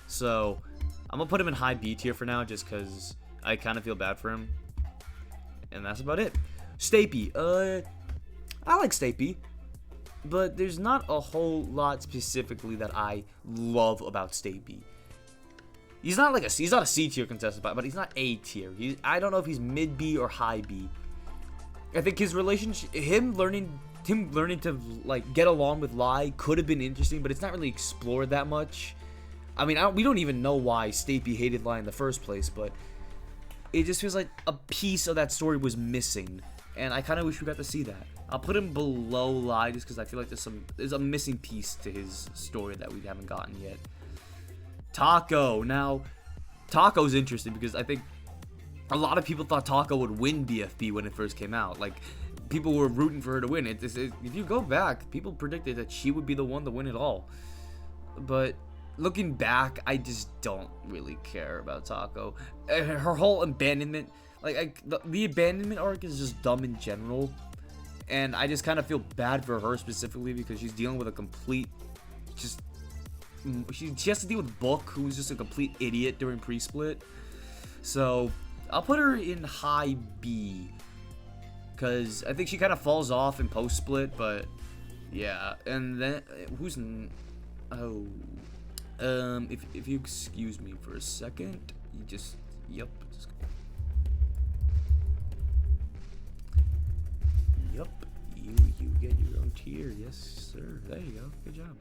So, I'm gonna put him in high B tier for now just because I kind of feel bad for him. And that's about it. Stapy. I like Stapy. But there's not a whole lot specifically that I love about Stapy. He's not a C tier contestant, but he's not A tier. I don't know if he's mid B or high B. I think his relationship, him learning to like get along with Lai could have been interesting, but it's not really explored that much. I mean, we don't even know why Stapy hated Lai in the first place, but it just feels like a piece of that story was missing, and I kind of wish we got to see that. I'll put him below Lai just because I feel like there's a missing piece to his story that we haven't gotten yet. Taco. Now, Taco's interesting because I think a lot of people thought Taco would win BFB when it first came out. Like, people were rooting for her to win. If you go back, people predicted that she would be the one to win it all. But looking back, I just don't really care about Taco. Her whole abandonment, the abandonment arc is just dumb in general. And I just kind of feel bad for her specifically because she's dealing with a complete, she has to deal with Book, who's just a complete idiot during pre-split. So I'll put her in high B because I think she kind of falls off in post-split, but yeah. And then if you excuse me for a second, Yep, you get your own tier. Yes, sir. There you go. Good job.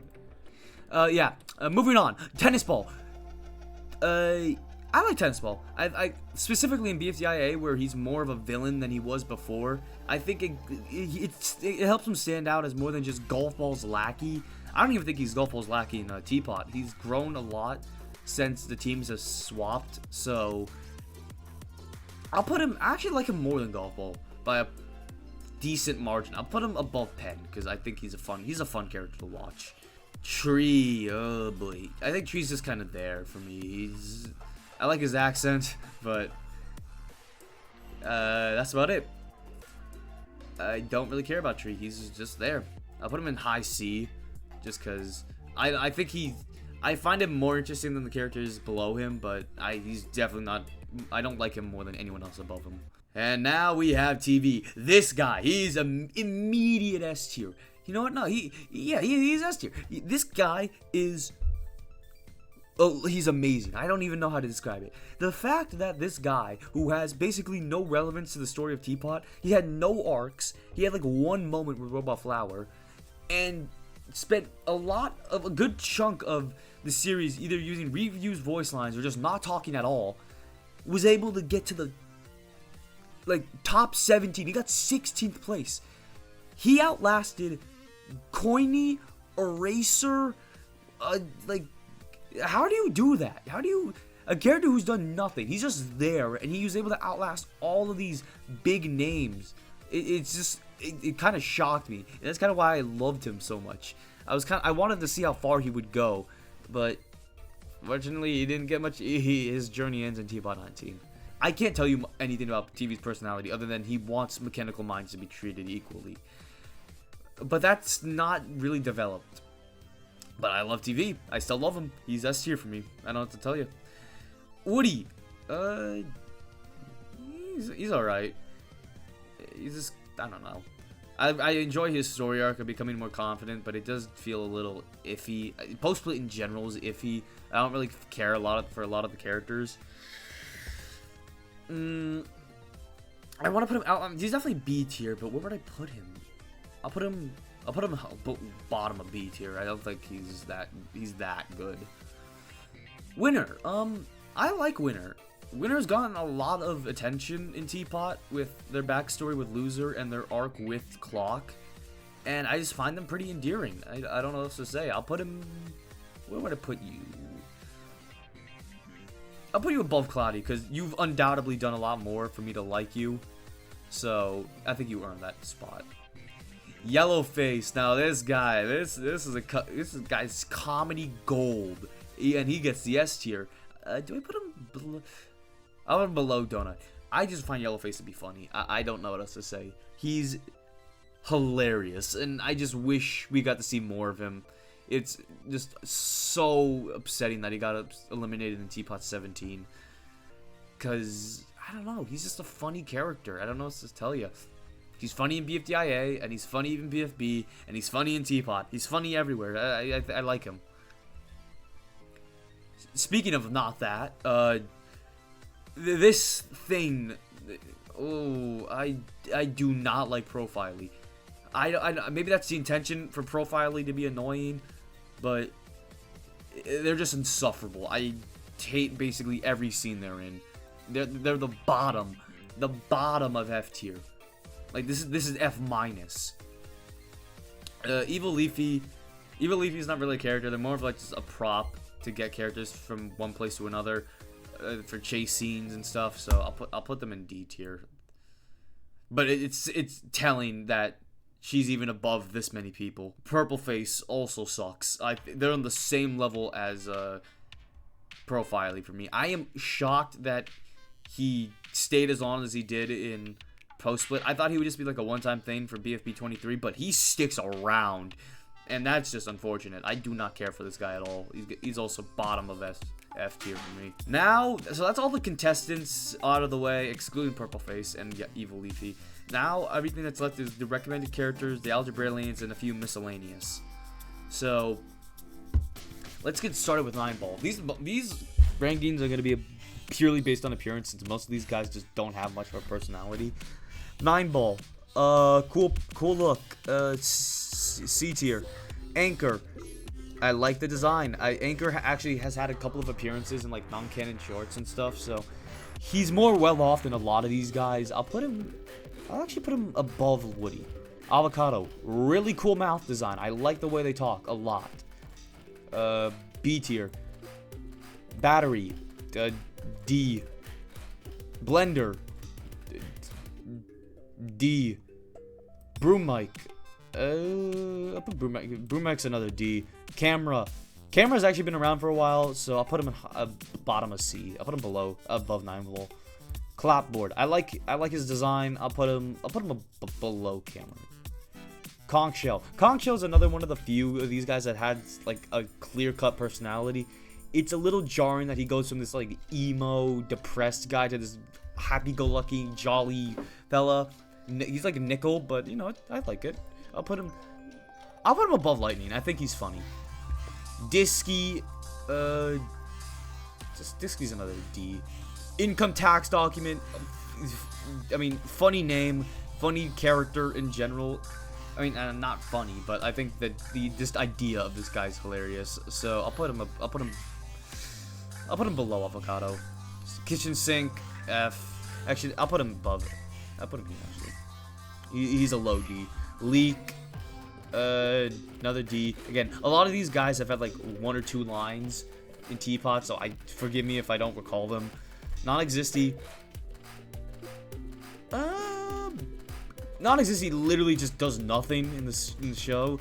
Moving on. Tennis ball. I like tennis ball. I specifically in BFDI where he's more of a villain than he was before. I think it helps him stand out as more than just golf ball's lackey. I don't even think he's golf ball's lackey in Teapot. He's grown a lot since the teams have swapped. So I'll put him. I actually like him more than golf ball by a decent margin. I'll put him above Penn because I think he's a fun character to watch. Tree, oh boy, I think Tree's just kind of there for me. I like his accent, but that's about it. I don't really care about Tree. He's just there. I'll put him in high C, just because I think I find him more interesting than the characters below him, but he's definitely not. I don't like him more than anyone else above him. And now we have TV. This guy, he's an immediate S tier. You know what? No, he's S tier. This guy is, he's amazing. I don't even know how to describe it. The fact that this guy, who has basically no relevance to the story of Teapot, he had no arcs, he had like one moment with Robot Flower, and spent a good chunk of the series either using reused voice lines or just not talking at all, was able to get to the top 17. He got 16th place. He outlasted Coiny, Eraser. How do you do that? How do you, a character who's done nothing, he's just there and he was able to outlast all of these big names. It kind of shocked me, and that's kind of why I loved him so much. I wanted to see how far he would go, but fortunately he didn't get much. His journey ends in Teapot 19. I can't tell you anything about TV's personality other than he wants mechanical minds to be treated equally. But that's not really developed. But I love TV. I still love him. He's S tier for me. I don't know what to tell you. Woody. He's alright. He's just, I don't know. I enjoy his story arc of becoming more confident, but it does feel a little iffy. Post-split in general is iffy. I don't really care for a lot of the characters. I want to put him out. He's definitely B tier, but where would I put him? I'll put him bottom of B tier. I don't think he's that good. Winner. I like Winner. Winner's gotten a lot of attention in Teapot with their backstory with Loser and their arc with Clock, and I just find them pretty endearing. I don't know what else to say. I'll put him. Where would I put you? I'll put you above Cloudy because you've undoubtedly done a lot more for me to like you. So I think you earned that spot. Yellowface. Now this guy, this guy's comedy gold, and he gets the S tier. Do I put him below? I'll put him below Donut. I just find Yellowface to be funny. I don't know what else to say. He's hilarious, and I just wish we got to see more of him. It's just so upsetting that he got eliminated in Teapot 17. Because, I don't know, he's just a funny character. I don't know what to tell you. He's funny in BFDI, and he's funny in BFB, and he's funny in Teapot. He's funny everywhere. I like him. Speaking of not that, this thing, oh, I do not like Profiley. Maybe that's the intention for Profiley to be annoying, but they're just insufferable. I hate basically every scene they're in. They're the bottom of F tier. Like this is F minus. Evil Leafy is not really a character. They're more of like just a prop to get characters from one place to another for chase scenes and stuff. So I'll put them in D tier. But it's telling that she's even above this many people. Purpleface also sucks. They're on the same level as Profiley for me. I am shocked that he stayed as long as he did in Post Split. I thought he would just be like a one-time thing for BFB 23, but he sticks around, and that's just unfortunate. I do not care for this guy at all. He's also bottom of F tier for me. Now, so that's all the contestants out of the way, excluding Purpleface and Evil Leafy. Now, everything that's left is the recommended characters, the Algebrailians, and a few miscellaneous. So, let's get started with 9-ball. These rankings are going to be purely based on appearance, since most of these guys just don't have much of a personality. 9-ball, cool look, C tier. Anchor, I like the design. Anchor actually has had a couple of appearances in like non-canon shorts and stuff, so he's more well off than a lot of these guys. I'll actually put him above Woody. Avocado, really cool mouth design. I like the way they talk a lot. B tier. Battery, D. Blender, D. Broom mic, I'll put broom mic. Broom mic's another D. Camera's actually been around for a while, so I'll put him in bottom of C. I'll put him above 9-ball. Clapboard, I like his design. I'll put him below camera. Conch Shell is another one of the few of these guys that had like a clear-cut personality. It's a little jarring that he goes from this like emo, depressed guy to this happy-go-lucky, jolly fella. He's like a nickel, but you know, I like it. I'll put him above Lightning. I think he's funny. Disky, Disky's another D. Income tax document. I mean, funny name, funny character in general. I mean, not funny, but I think that this idea of this guy's hilarious. So I'll put him below Avocado. Kitchen sink, F. Actually, I'll put him above it. I'll put him B, actually. He's a low D. Leak, another D. Again, a lot of these guys have had like 1 or 2 lines in Teapot, so forgive me if I don't recall them. Non-existy. Non-existy literally just does nothing in the show.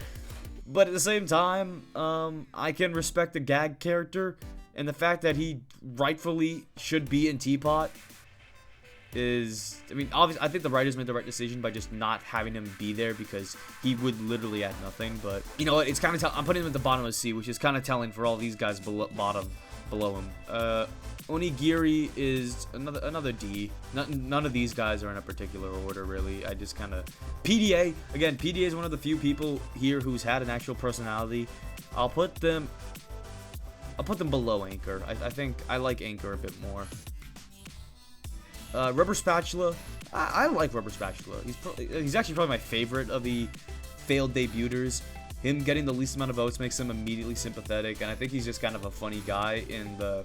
But at the same time, I can respect the gag character, and the fact that he rightfully should be in Teapot is, I mean, obviously, I think the writers made the right decision by just not having him be there, because he would literally add nothing. But you know what? It's kind of I'm putting him at the bottom of C, which is kind of telling for all these guys below him. Onigiri is another D. None of these guys are in a particular order, really. I just kind of PDA. Again, PDA is one of the few people here who's had an actual personality. I'll put them below Anchor. I think I like Anchor a bit more. Rubber Spatula. I like Rubber Spatula. He's actually probably my favorite of the failed debuters. Him getting the least amount of votes makes him immediately sympathetic, and I think he's just kind of a funny guy in the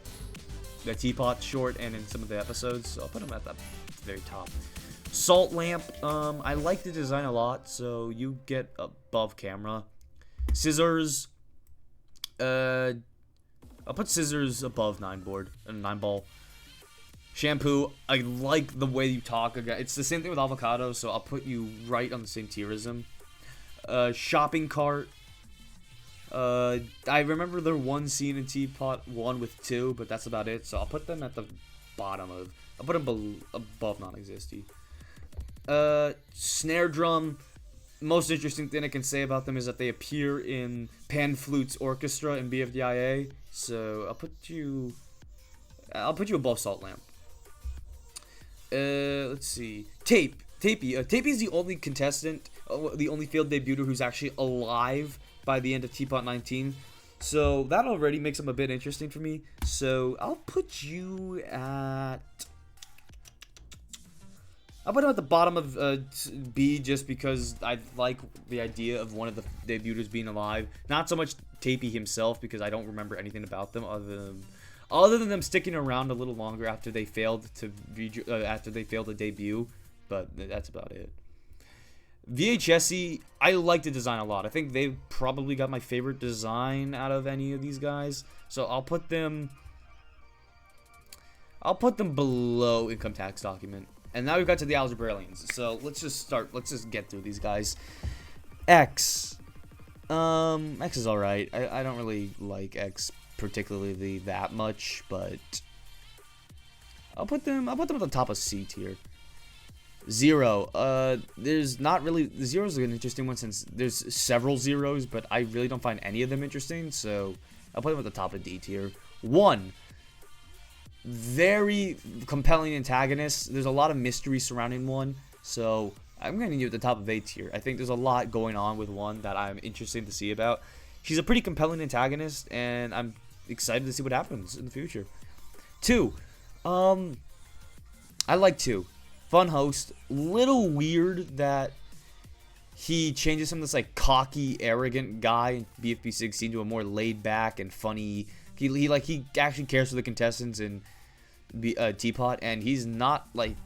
Teapot short and in some of the episodes, so I'll put him at the very top. Salt Lamp, I like the design a lot, so you get above camera. Scissors, I'll put Scissors above 9 board and 9 ball. Shampoo, I like the way you talk. It's the same thing with Avocado, so I'll put you right on the same tier as him. Shopping Cart. I remember their one scene in Teapot, one with 2, but that's about it. So I'll put them at the bottom of. I'll put them above non-existy. Snare Drum. Most interesting thing I can say about them is that they appear in Pan Flute's Orchestra in BFDI. So I'll put you above Salt Lamp. Let's see. Tapey. Tapey is the only contestant, the only failed debuter who's actually alive by the end of Teapot 19. So that already makes him a bit interesting for me. So I'll put you at... I'll put him at the bottom of B just because I like the idea of one of the debuters being alive. Not so much Tapey himself because I don't remember anything about them other than them sticking around a little longer after they failed to debut. But that's about it. VHSE, I like the design a lot. I think they've probably got my favorite design out of any of these guys. So I'll put them below Income Tax Document. And now we've got to the Algebraians. So let's just get through these guys. X. X is alright. I don't really like X particularly that much, but I'll put them at the top of C tier. Zero. There's not really... Zero's an interesting one since there's several zeros, but I really don't find any of them interesting, so I'll put them at the top of D tier. 1. Very compelling antagonist. There's a lot of mystery surrounding 1, so I'm going to give you at the top of A tier. I think there's a lot going on with 1 that I'm interested to see about. She's a pretty compelling antagonist, and I'm excited to see what happens in the future. 2. I like 2. Fun host. Little weird that he changes from this like cocky, arrogant guy in BFB 16 to a more laid back and funny. He actually cares for the contestants in Teapot, and he's not like,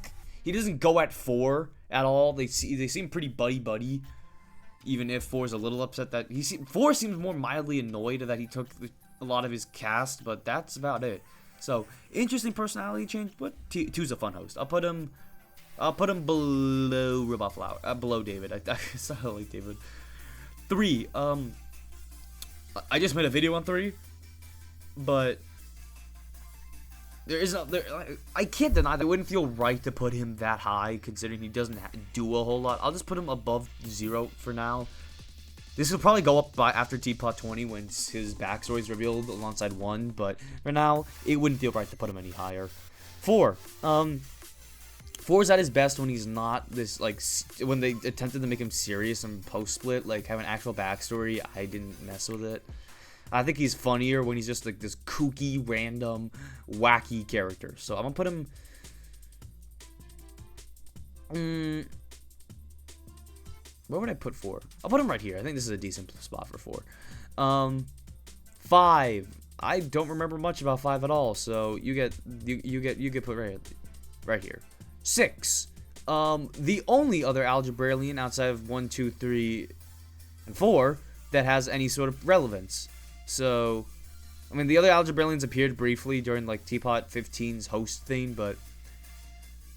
he doesn't go at 4 at all. They seem pretty buddy. Even if 4 is a little upset that 4 seems more mildly annoyed that he took a lot of his cast, but that's about it. So interesting personality change, but 2's a fun host. I'll put him below Robot Flower, below David. I like David. 3. I just made a video on 3, but I can't deny that it wouldn't feel right to put him that high, considering he doesn't do a whole lot. I'll just put him above 0 for now. This will probably go up after Teapot 20 when his backstory is revealed alongside 1, but for now, it wouldn't feel right to put him any higher. 4. 4 is at his best when he's not this, like, when they attempted to make him serious and post-split, like, have an actual backstory. I didn't mess with it. I think he's funnier when he's just, like, this kooky, random, wacky character. So I'm gonna put him... where would I put 4? I'll put him right here. I think this is a decent spot for 4. 5. I don't remember much about 5 at all, so you get put right here. 6. The only other Algebraian outside of 1, 2, 3, and 4 that has any sort of relevance. So, I mean, the other Algebraians appeared briefly during, like, Teapot 15's host thing, but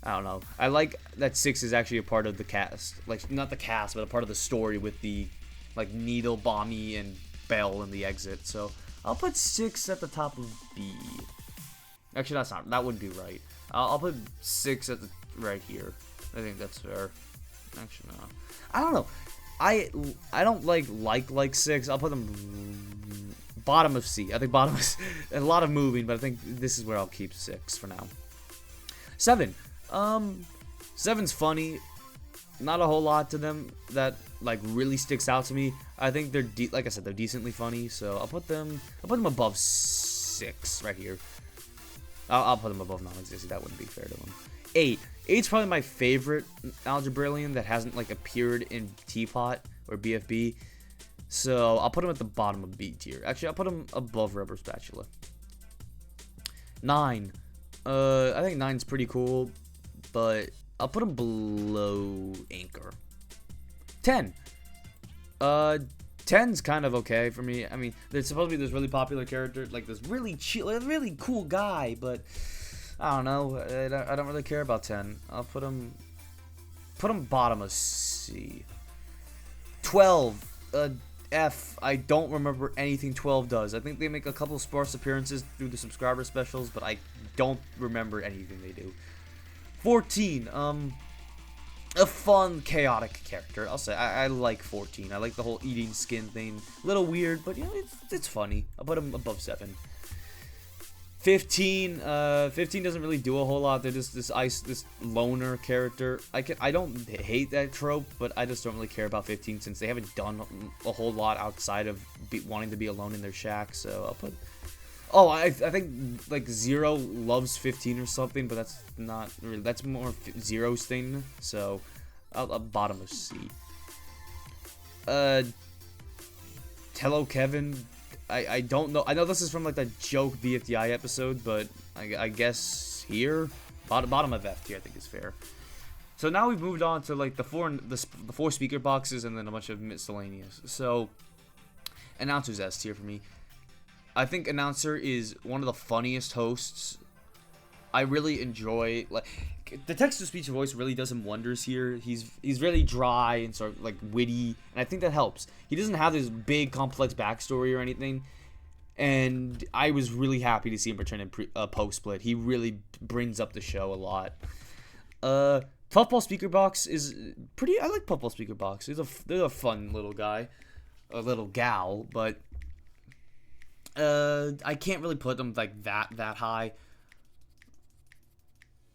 I don't know. I like that 6 is actually a part of the cast. Like, not the cast, but a part of the story with the, like, Needle, Bommy, and Bell in the exit. So, I'll put 6 at the top of B. Actually, that wouldn't be right. I'll put 6 at the right here. I think that's fair. Actually, no. I don't know. I don't like 6. I'll put them bottom of C. I think bottom is a lot of moving, but I think this is where I'll keep 6 for now. 7. 7's funny. Not a whole lot to them that like really sticks out to me. I think they're like I said, they're decently funny. So I'll put them above 6 right here. I'll put them above non-existent. That wouldn't be fair to them. 8. 8's probably my favorite Algebraian that hasn't like appeared in Teapot or BFB. So I'll put him at the bottom of B tier. Actually, I'll put him above Rubber Spatula. 9. I think 9's pretty cool, but I'll put him below Anchor. 10. 10 10's kind of okay for me. I mean, there's supposed to be this really popular character, like this really chill, really cool guy, but I don't know. I don't really care about 10. I'll put him bottom of C. 12, F. I don't remember anything 12 does. I think they make a couple of sparse appearances through the subscriber specials, but I don't remember anything they do. 14, a fun, chaotic character. I'll say I like 14. I like the whole eating skin thing. A little weird, but you know, it's funny. I'll put him above 7. 15, 15 doesn't really do a whole lot. They're just this loner character. I don't hate that trope, but I just don't really care about 15 since they haven't done a whole lot outside of wanting to be alone in their shack. So I'll put. Oh, I think like Zero loves 15 or something, but that's not really. That's more Zero's thing. So I'll bottom of C. Hello, Kevin. I don't know. I know this is from like the joke BFDI episode, but I guess here bottom of F tier I think is fair. So now we've moved on to like the four speaker boxes and then a bunch of miscellaneous. So announcer's S tier for me. I think announcer is one of the funniest hosts. I really enjoy like the text-to-speech voice really does him wonders here. He's really dry and sort of like witty, and I think that helps. He doesn't have this big complex backstory or anything, and I was really happy to see him return in post-split. He really brings up the show a lot. Puffball Speaker Box is pretty. I like Puffball Speaker Box. They're a fun little guy, a little gal, but I can't really put them like that high.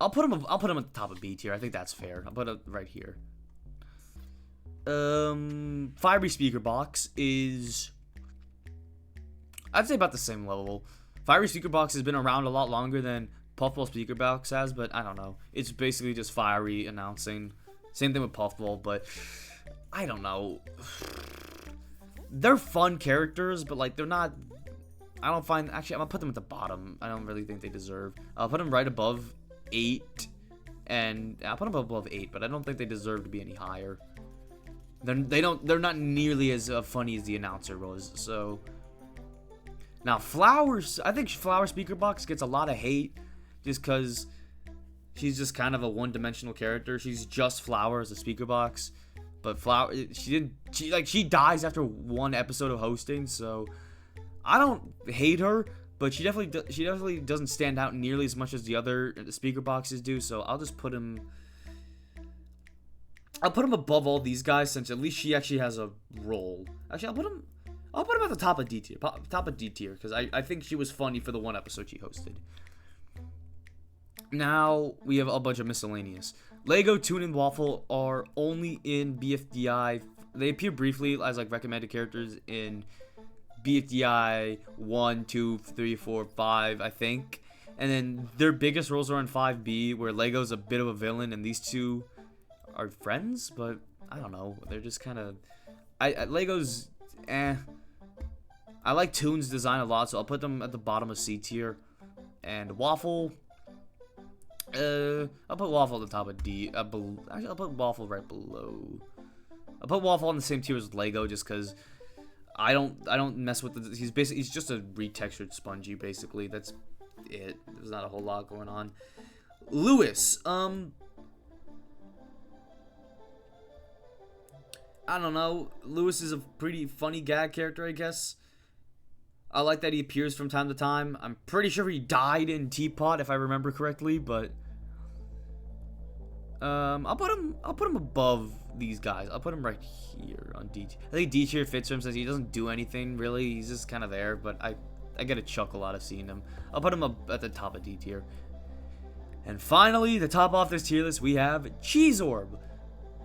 I'll put him at the top of B tier. I think that's fair. I'll put it right here. Fiery Speaker Box is, I'd say, about the same level. Fiery Speaker Box has been around a lot longer than Puffball Speaker Box has, but I don't know. It's basically just fiery announcing. Same thing with Puffball, but I don't know. They're fun characters, but like they're not. I don't find. Actually, I'm gonna put them at the bottom. I don't really think they deserve. I'll put them right above 8, and I'll put them above 8, but I don't think they deserve to be any higher. They're not nearly as funny as the announcer was. So now Flowers, I think Flower Speaker Box gets a lot of hate just because she's just kind of a one-dimensional character. She's just Flower as a speaker box, but Flower she dies after one episode of hosting. So I don't hate her. But she definitely doesn't stand out nearly as much as the other speaker boxes do. So I'll just put him. I'll put him above all these guys since at least she actually has a role. Actually, I'll put him at the top of D tier. Top of D tier because I think she was funny for the one episode she hosted. Now we have a bunch of miscellaneous. Lego, Toon, and Waffle are only in BFDI. They appear briefly as like recommended characters in BFDI 1, 2, 3, 4, 5, I think. And then their biggest roles are in 5B, where Lego's a bit of a villain, and these two are friends, but I don't know. They're just kind of. Lego's. I like Toon's design a lot, so I'll put them at the bottom of C tier. And Waffle. I'll put Waffle at the top of D. Actually, I'll put Waffle right below. I'll put Waffle on the same tier as Lego, just because. I don't mess with the. He's just a retextured spongy basically. That's it. There's not a whole lot going on. Lewis, I don't know. Lewis is a pretty funny gag character, I guess. I like that he appears from time to time. I'm pretty sure he died in Teapot if I remember correctly, but I'll put him above these guys. I'll put him right here on D tier. I think D tier fits him since he doesn't do anything really. He's just kind of there, but I get a chuckle out of seeing him. I'll put him up at the top of D tier. And finally, to top off this tier list, we have Cheese Orb.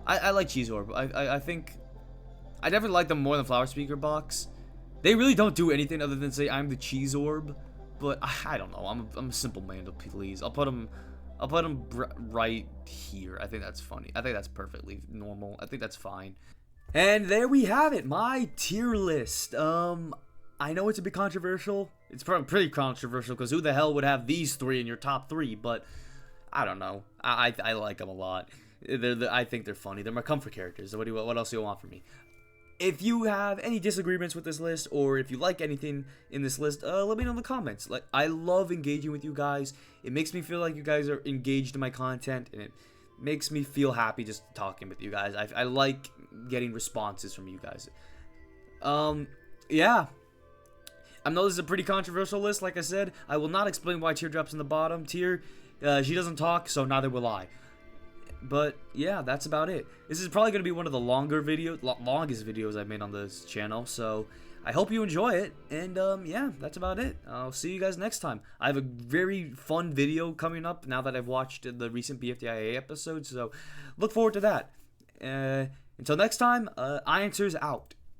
I like Cheese Orb. I think I definitely like them more than Flower Speaker Box. They really don't do anything other than say I'm the Cheese Orb, but I don't know. I'm a simple man to please. I'll put him right here. I think that's funny. I think that's perfectly normal. I think that's fine. And there we have it, my tier list. I know it's a bit controversial. It's probably pretty controversial because who the hell would have these three in your top 3? But I don't know. I like them a lot. I think they're funny. They're my comfort characters. So what else do you want from me? if you have any disagreements with this list, or if you like anything in this list, let me know in the comments. Like, I love engaging with you guys. It makes me feel like you guys are engaged in my content, and it makes me feel happy just talking with you guys. I like getting responses from you guys. Yeah. I know this is a pretty controversial list, like I said. I will not explain why Teardrop's in the bottom tier. She doesn't talk, so neither will I. But yeah, that's about it. This is probably going to be one of the longest videos I've made on this channel. So I hope you enjoy it. And yeah, that's about it. I'll see you guys next time. I have a very fun video coming up now that I've watched the recent BFDI episode. So look forward to that. Until next time, Answers out.